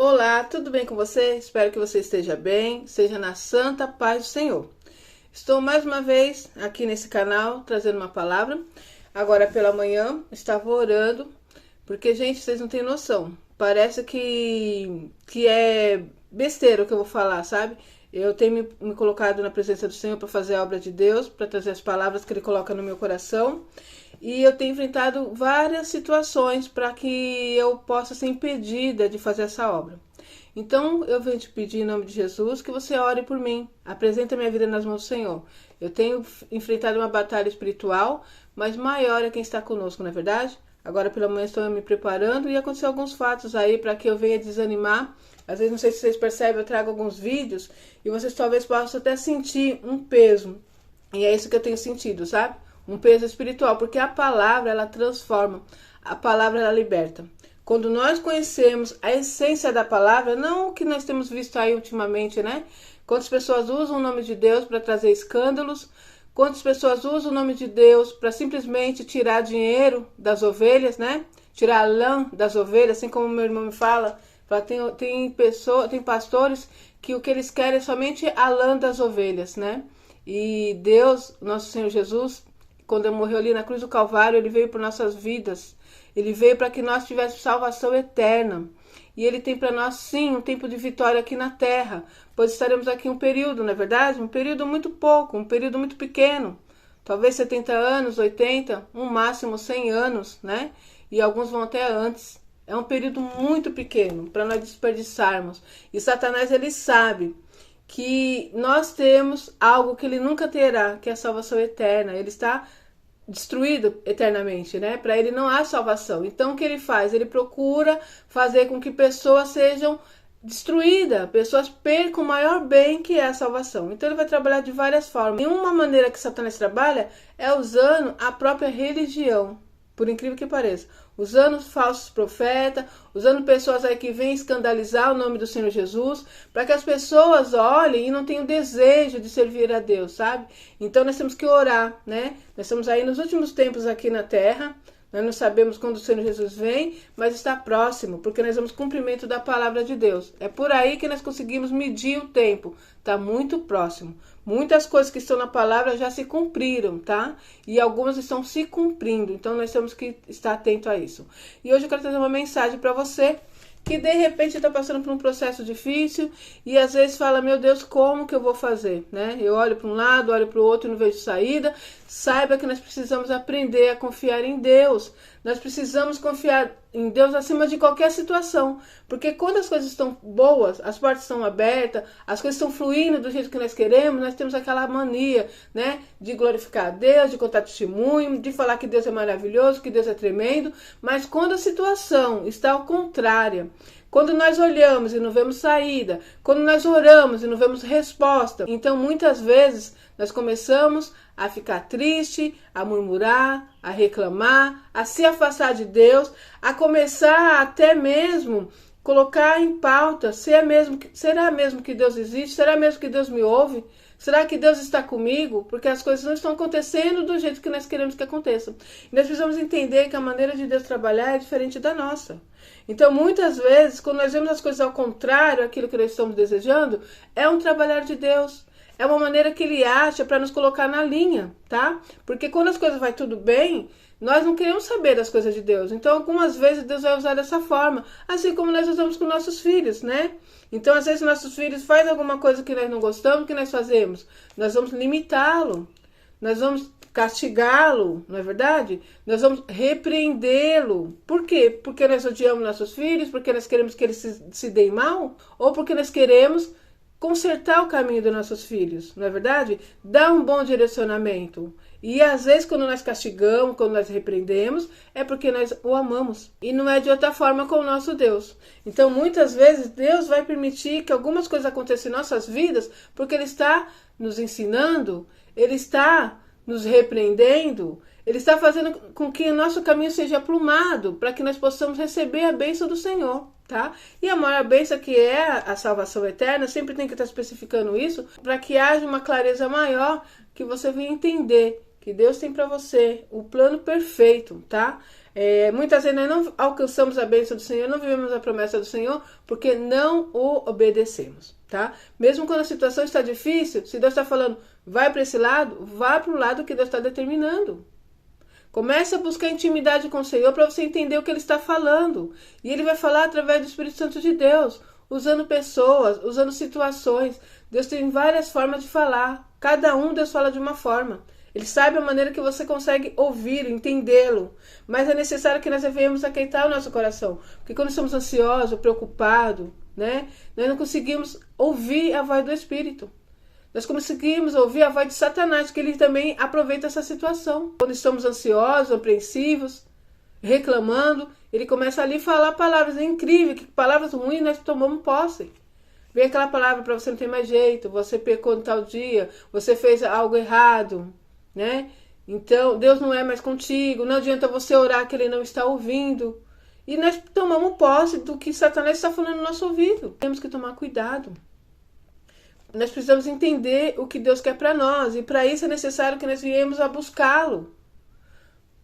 Olá, tudo bem com você? Espero que você esteja bem, seja na santa paz do Senhor. Estou mais uma vez aqui nesse canal trazendo uma palavra. Agora pela manhã estava orando, porque, gente, vocês não têm noção. Parece que é besteira o que eu vou falar, sabe? Eu tenho me colocado na presença do Senhor para fazer a obra de Deus, para trazer as palavras que Ele coloca no meu coração. E eu tenho enfrentado várias situações para que eu possa ser impedida de fazer essa obra. Então eu venho te pedir em nome de Jesus que você ore por mim. Apresenta minha vida nas mãos do Senhor. Eu tenho enfrentado uma batalha espiritual, mas maior é quem está conosco, não é verdade? Agora pela manhã estou me preparando e aconteceu alguns fatos aí para que eu venha desanimar. Às vezes, não sei se vocês percebem, eu trago alguns vídeos e vocês talvez possam até sentir um peso. E é isso que eu tenho sentido, sabe? Um peso espiritual, porque a palavra, ela transforma, a palavra, ela liberta. Quando nós conhecemos a essência da palavra, não o que nós temos visto aí ultimamente, né? Quantas pessoas usam o nome de Deus para trazer escândalos, quantas pessoas usam o nome de Deus para simplesmente tirar dinheiro das ovelhas, né? Tirar a lã das ovelhas, assim como meu irmão me fala. Tem pastores que o que eles querem é somente a lã das ovelhas, né? E Deus, nosso Senhor Jesus, quando ele morreu ali na cruz do Calvário, ele veio por nossas vidas. Ele veio para que nós tivéssemos salvação eterna. E ele tem para nós, sim, um tempo de vitória aqui na terra. Pois estaremos aqui um período, não é verdade? Um período muito pouco, um período muito pequeno. Talvez 70 anos, 80, um máximo 100 anos, né? E alguns vão até antes. É um período muito pequeno para nós desperdiçarmos. E Satanás, ele sabe que nós temos algo que ele nunca terá, que é a salvação eterna. Ele está destruído eternamente, né? Para ele não há salvação. Então o que ele faz? Ele procura fazer com que pessoas sejam destruídas, pessoas percam o maior bem que é a salvação. Então ele vai trabalhar de várias formas. E uma maneira que Satanás trabalha é usando a própria religião, por incrível que pareça, usando falsos profetas, usando pessoas aí que vêm escandalizar o nome do Senhor Jesus, para que as pessoas olhem e não tenham desejo de servir a Deus, sabe? Então nós temos que orar, né? Nós estamos aí nos últimos tempos aqui na terra, nós não sabemos quando o Senhor Jesus vem, mas está próximo, porque nós vamos cumprimento da palavra de Deus. É por aí que nós conseguimos medir o tempo. Está muito próximo. Muitas coisas que estão na palavra já se cumpriram, tá? E algumas estão se cumprindo. Então nós temos que estar atento a isso. E hoje eu quero trazer uma mensagem para você que de repente está passando por um processo difícil e às vezes fala, meu Deus, como que eu vou fazer, né? Eu olho para um lado, olho para o outro e não vejo saída. Saiba que nós precisamos aprender a confiar em Deus. Nós precisamos confiar em Deus acima de qualquer situação, porque quando as coisas estão boas, as portas estão abertas, as coisas estão fluindo do jeito que nós queremos, nós temos aquela mania, né, de glorificar a Deus, de contar testemunho, de falar que Deus é maravilhoso, que Deus é tremendo, mas quando a situação está ao contrário, quando nós olhamos e não vemos saída, quando nós oramos e não vemos resposta, então muitas vezes nós começamos a ficar triste, a murmurar, a reclamar, a se afastar de Deus, a começar até mesmo colocar em pauta, será mesmo que Deus existe? Será mesmo que Deus me ouve? Será que Deus está comigo? Porque as coisas não estão acontecendo do jeito que nós queremos que aconteçam. E nós precisamos entender que a maneira de Deus trabalhar é diferente da nossa. Então, muitas vezes, quando nós vemos as coisas ao contrário daquilo que nós estamos desejando, é um trabalhar de Deus. É uma maneira que ele acha para nos colocar na linha, tá? Porque quando as coisas vai tudo bem, nós não queremos saber das coisas de Deus. Então, algumas vezes, Deus vai usar dessa forma. Assim como nós usamos com nossos filhos, né? Então, às vezes, nossos filhos fazem alguma coisa que nós não gostamos, o que nós fazemos? Nós vamos limitá-lo. Nós vamos castigá-lo, não é verdade? Nós vamos repreendê-lo. Por quê? Porque nós odiamos nossos filhos? Porque nós queremos que eles se deem mal? Ou porque nós queremos consertar o caminho dos nossos filhos, não é verdade? Dar um bom direcionamento. E às vezes quando nós castigamos, quando nós repreendemos, é porque nós o amamos. E não é de outra forma com o nosso Deus. Então muitas vezes Deus vai permitir que algumas coisas aconteçam em nossas vidas, porque Ele está nos ensinando, Ele está nos repreendendo, Ele está fazendo com que o nosso caminho seja aprumado, para que nós possamos receber a bênção do Senhor. Tá? E a maior bênção, que é a salvação eterna, sempre tem que estar especificando isso, para que haja uma clareza maior, que você venha entender que Deus tem para você o plano perfeito, tá? Muitas vezes nós não alcançamos a bênção do Senhor, não vivemos a promessa do Senhor, porque não o obedecemos, tá? Mesmo quando a situação está difícil, se Deus está falando, vai para esse lado, vá para o lado que Deus está determinando. Comece a buscar intimidade com o Senhor para você entender o que Ele está falando. E Ele vai falar através do Espírito Santo de Deus, usando pessoas, usando situações. Deus tem várias formas de falar. Cada um Deus fala de uma forma. Ele sabe a maneira que você consegue ouvir, entendê-lo. Mas é necessário que nós devemos aquietar o nosso coração. Porque quando estamos ansiosos, preocupados, né, nós não conseguimos ouvir a voz do Espírito. Nós conseguimos ouvir a voz de Satanás, que ele também aproveita essa situação. Quando estamos ansiosos, apreensivos, reclamando, ele começa ali a falar palavras incríveis, que palavras ruins nós tomamos posse. Vem aquela palavra para você não ter mais jeito, você pecou no tal dia, você fez algo errado, né? Então, Deus não é mais contigo, não adianta você orar que Ele não está ouvindo. E nós tomamos posse do que Satanás está falando no nosso ouvido. Temos que tomar cuidado. Nós precisamos entender o que Deus quer para nós. E para isso é necessário que nós viemos a buscá-lo.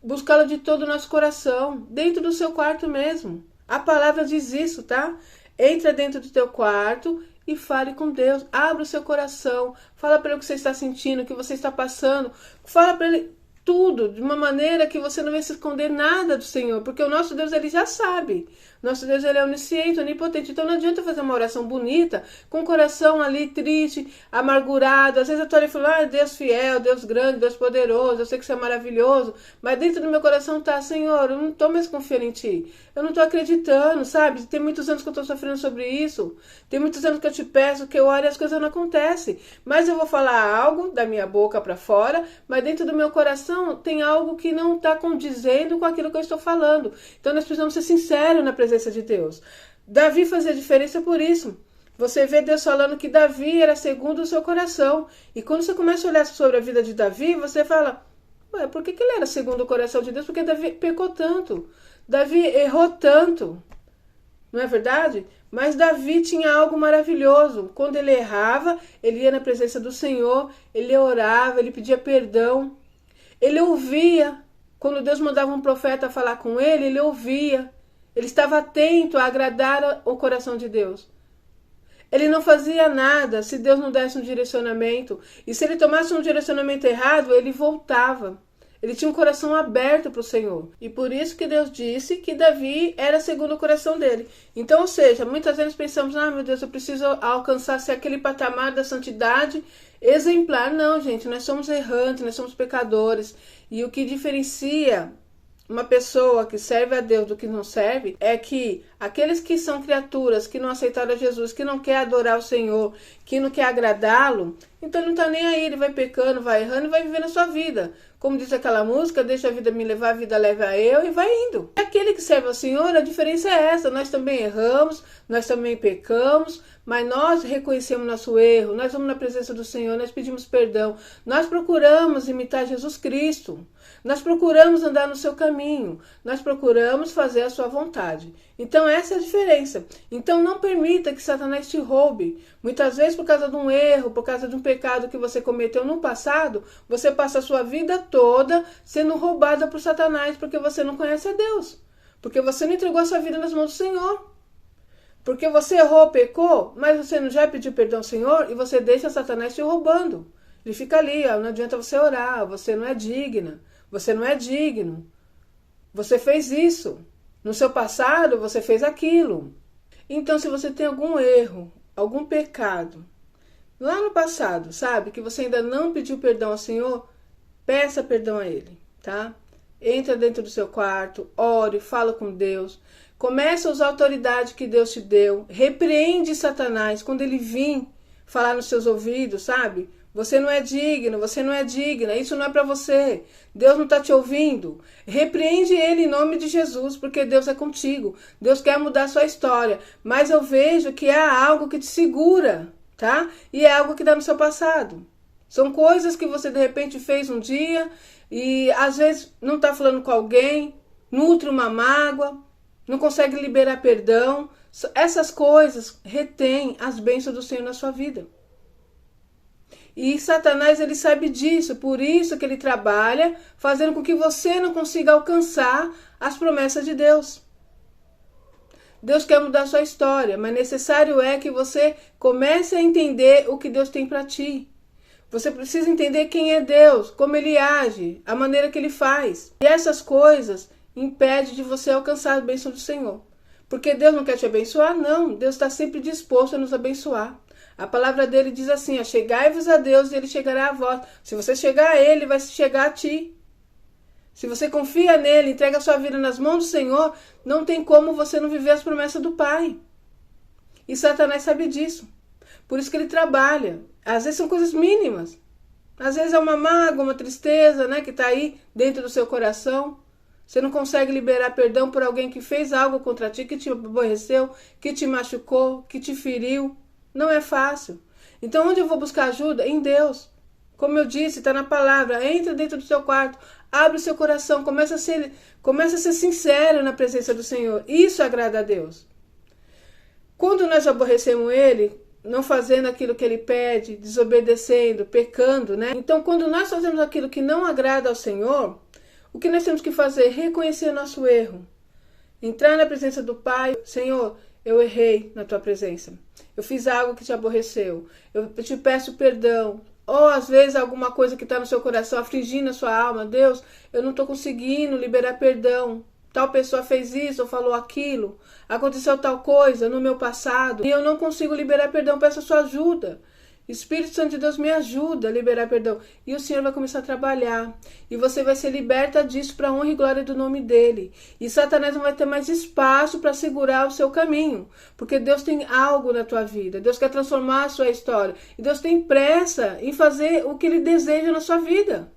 Buscá-lo de todo o nosso coração. Dentro do seu quarto mesmo. A palavra diz isso, tá? Entra dentro do teu quarto e fale com Deus. Abra o seu coração. Fala para ele o que você está sentindo, o que você está passando. Fala para ele tudo, de uma maneira que você não vai se esconder nada do Senhor, porque o nosso Deus, ele já sabe. Nosso Deus, ele é onisciente, onipotente. Então não adianta fazer uma oração bonita, com o coração ali triste, amargurado. Às vezes eu estou ali falando, Deus fiel, Deus grande, Deus poderoso, eu sei que você é maravilhoso, mas dentro do meu coração tá, Senhor, eu não estou mais confiando em Ti. Eu não estou acreditando, sabe? Tem muitos anos que eu estou sofrendo sobre isso. Tem muitos anos que eu te peço, que eu oro e as coisas não acontecem. Mas eu vou falar algo da minha boca para fora, mas dentro do meu coração tem algo que não está condizendo com aquilo que eu estou falando. Então nós precisamos ser sinceros na presença de Deus. Davi fazia diferença por isso. Você vê Deus falando que Davi era segundo o seu coração. E quando você começa a olhar sobre a vida de Davi, você fala, ué, por que ele era segundo o coração de Deus? Porque Davi pecou tanto. Davi errou tanto. Não é verdade? Mas Davi tinha algo maravilhoso. Quando ele errava, ele ia na presença do Senhor, ele orava, ele pedia perdão. Ele ouvia. Quando Deus mandava um profeta falar com ele, ele ouvia. Ele estava atento a agradar o coração de Deus. Ele não fazia nada se Deus não desse um direcionamento. E se ele tomasse um direcionamento errado, ele voltava. Ele tinha um coração aberto para o Senhor. E por isso que Deus disse que Davi era segundo o coração dele. Então, ou seja, muitas vezes pensamos, meu Deus, eu preciso alcançar aquele patamar da santidade exemplar. Não, gente, nós somos errantes, nós somos pecadores. E o que diferencia uma pessoa que serve a Deus do que não serve é que aqueles que são criaturas, que não aceitaram a Jesus, que não quer adorar o Senhor, que não quer agradá-lo, então ele não está nem aí, ele vai pecando, vai errando e vai vivendo a sua vida. Como diz aquela música, deixa a vida me levar, a vida leva a eu, e vai indo. E aquele que serve ao Senhor, a diferença é essa, nós também erramos, nós também pecamos, mas nós reconhecemos nosso erro, nós vamos na presença do Senhor, nós pedimos perdão, nós procuramos imitar Jesus Cristo, nós procuramos andar no seu caminho, nós procuramos fazer a sua vontade. Então essa é a diferença. Então não permita que Satanás te roube. Muitas vezes por causa de um erro, por causa de um pecado que você cometeu no passado, você passa a sua vida toda sendo roubada por Satanás porque você não conhece a Deus. Porque você não entregou a sua vida nas mãos do Senhor. Porque você errou, pecou, mas você não já pediu perdão ao Senhor e você deixa Satanás te roubando. Ele fica ali, não adianta você orar, você não é digna, você não é digno. Você fez isso. No seu passado, você fez aquilo. Então, se você tem algum erro, algum pecado, lá no passado, sabe, que você ainda não pediu perdão ao Senhor, peça perdão a Ele, tá? Entra dentro do seu quarto, ore, fala com Deus. Começa a usar a autoridade que Deus te deu. Repreende Satanás quando ele vir falar nos seus ouvidos, sabe? Você não é digno, você não é digna, isso não é para você. Deus não está te ouvindo. Repreende ele em nome de Jesus, porque Deus é contigo. Deus quer mudar a sua história. Mas eu vejo que há algo que te segura, tá? E é algo que dá no seu passado. São coisas que você de repente fez um dia e às vezes não está falando com alguém, nutre uma mágoa, não consegue liberar perdão. Essas coisas retêm as bênçãos do Senhor na sua vida. E Satanás, ele sabe disso, por isso que ele trabalha, fazendo com que você não consiga alcançar as promessas de Deus. Deus quer mudar a sua história, mas necessário é que você comece a entender o que Deus tem para ti. Você precisa entender quem é Deus, como Ele age, a maneira que Ele faz. E essas coisas impedem de você alcançar a bênção do Senhor. Porque Deus não quer te abençoar? Não, Deus está sempre disposto a nos abençoar. A palavra dele diz assim, chegai-vos a Deus e Ele chegará a vós. Se você chegar a Ele, Ele vai chegar a ti. Se você confia nele, entrega a sua vida nas mãos do Senhor, não tem como você não viver as promessas do Pai. E Satanás sabe disso. Por isso que ele trabalha. Às vezes são coisas mínimas. Às vezes é uma mágoa, uma tristeza, né, que está aí dentro do seu coração. Você não consegue liberar perdão por alguém que fez algo contra ti, que te aborreceu, que te machucou, que te feriu. Não é fácil. Então, onde eu vou buscar ajuda? Em Deus. Como eu disse, está na palavra. Entra dentro do seu quarto, abre o seu coração, começa a ser sincero na presença do Senhor. Isso agrada a Deus. Quando nós aborrecemos Ele, não fazendo aquilo que Ele pede, desobedecendo, pecando, né? Então, quando nós fazemos aquilo que não agrada ao Senhor, o que nós temos que fazer? Reconhecer nosso erro. Entrar na presença do Pai. Senhor, eu errei na Tua presença. Eu fiz algo que te aborreceu. Eu te peço perdão. Ou às vezes alguma coisa que está no seu coração afligindo a sua alma. Deus, eu não estou conseguindo liberar perdão. Tal pessoa fez isso ou falou aquilo. Aconteceu tal coisa no meu passado. E eu não consigo liberar perdão. Peço a sua ajuda. Espírito Santo de Deus, me ajuda a liberar perdão. E o Senhor vai começar a trabalhar. E você vai ser liberta disso para a honra e glória do nome dele. E Satanás não vai ter mais espaço para segurar o seu caminho. Porque Deus tem algo na tua vida. Deus quer transformar a sua história. E Deus tem pressa em fazer o que ele deseja na sua vida.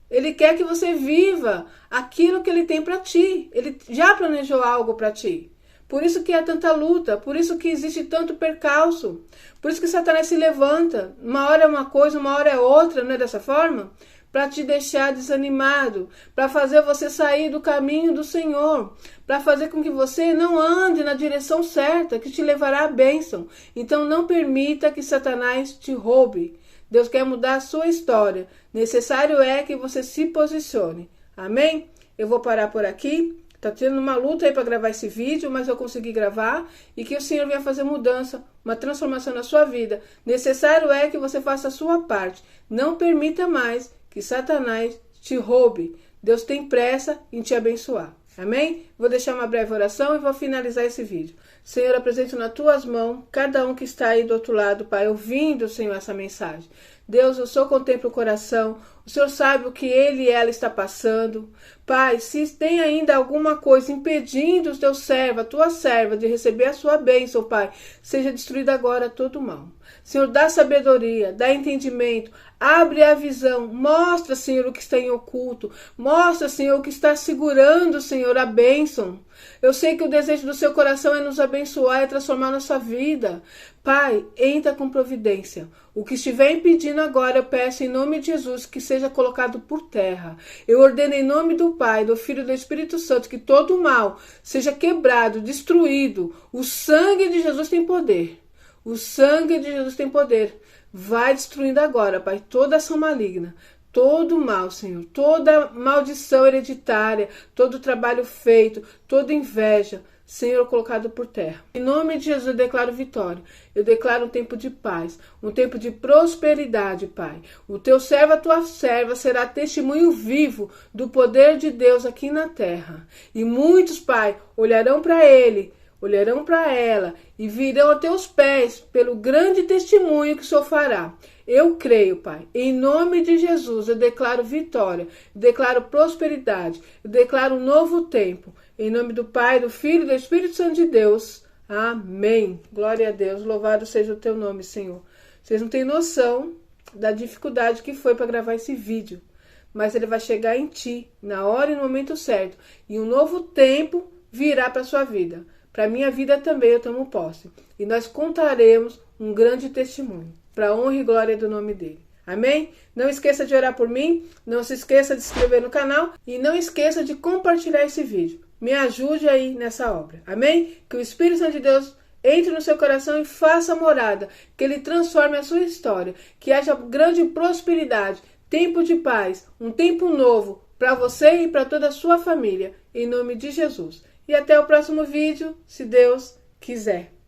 Ele quer que você viva aquilo que ele tem para ti. Ele já planejou algo para ti. Por isso que há tanta luta, por isso que existe tanto percalço, por isso que Satanás se levanta, uma hora é uma coisa, uma hora é outra, não é dessa forma? Para te deixar desanimado, para fazer você sair do caminho do Senhor, para fazer com que você não ande na direção certa, que te levará à bênção. Então não permita que Satanás te roube. Deus quer mudar a sua história, necessário é que você se posicione. Amém? Eu vou parar por aqui. Tá tendo uma luta aí para gravar esse vídeo, mas eu consegui gravar e que o Senhor venha fazer mudança, uma transformação na sua vida. Necessário é que você faça a sua parte. Não permita mais que Satanás te roube. Deus tem pressa em te abençoar. Amém? Vou deixar uma breve oração e vou finalizar esse vídeo. Senhor, apresento nas tuas mãos cada um que está aí do outro lado, Pai, ouvindo, Senhor, essa mensagem. Deus, o Senhor contempla o coração, o Senhor sabe o que ele e ela está passando. Pai, se tem ainda alguma coisa impedindo o teu servo, a tua serva, de receber a sua bênção, Pai, seja destruído agora todo o mal. Senhor, dá sabedoria, dá entendimento, abre a visão, mostra, Senhor, o que está em oculto, mostra, Senhor, o que está segurando, Senhor, a bênção. Eu sei que o desejo do seu coração é nos abençoar e transformar a nossa vida. Pai, entra com providência. O que estiver impedindo agora, eu peço em nome de Jesus que seja colocado por terra. Eu ordeno em nome do Pai, do Filho e do Espírito Santo que todo o mal seja quebrado, destruído. O sangue de Jesus tem poder. O sangue de Jesus tem poder. Vai destruindo agora, Pai, toda ação maligna. Todo mal, Senhor, toda maldição hereditária, todo trabalho feito, toda inveja, Senhor, colocado por terra. Em nome de Jesus eu declaro vitória. Eu declaro um tempo de paz, um tempo de prosperidade, Pai. O teu servo, a tua serva, será testemunho vivo do poder de Deus aqui na terra. E muitos, Pai, olharão para ele, olharão para ela e virão a teus pés pelo grande testemunho que o Senhor fará. Eu creio, Pai, em nome de Jesus, eu declaro vitória, eu declaro prosperidade, eu declaro um novo tempo. Em nome do Pai, do Filho e do Espírito Santo de Deus. Amém. Glória a Deus, louvado seja o teu nome, Senhor. Vocês não têm noção da dificuldade que foi para gravar esse vídeo, mas ele vai chegar em ti, na hora e no momento certo. E um novo tempo virá para a sua vida. Para a minha vida também eu tomo posse. E nós contaremos um grande testemunho, para a honra e glória do nome dele. Amém? Não esqueça de orar por mim, não se esqueça de se inscrever no canal e não esqueça de compartilhar esse vídeo. Me ajude aí nessa obra. Amém? Que o Espírito Santo de Deus entre no seu coração e faça morada, que Ele transforme a sua história, que haja grande prosperidade, tempo de paz, um tempo novo para você e para toda a sua família, em nome de Jesus. E até o próximo vídeo, se Deus quiser.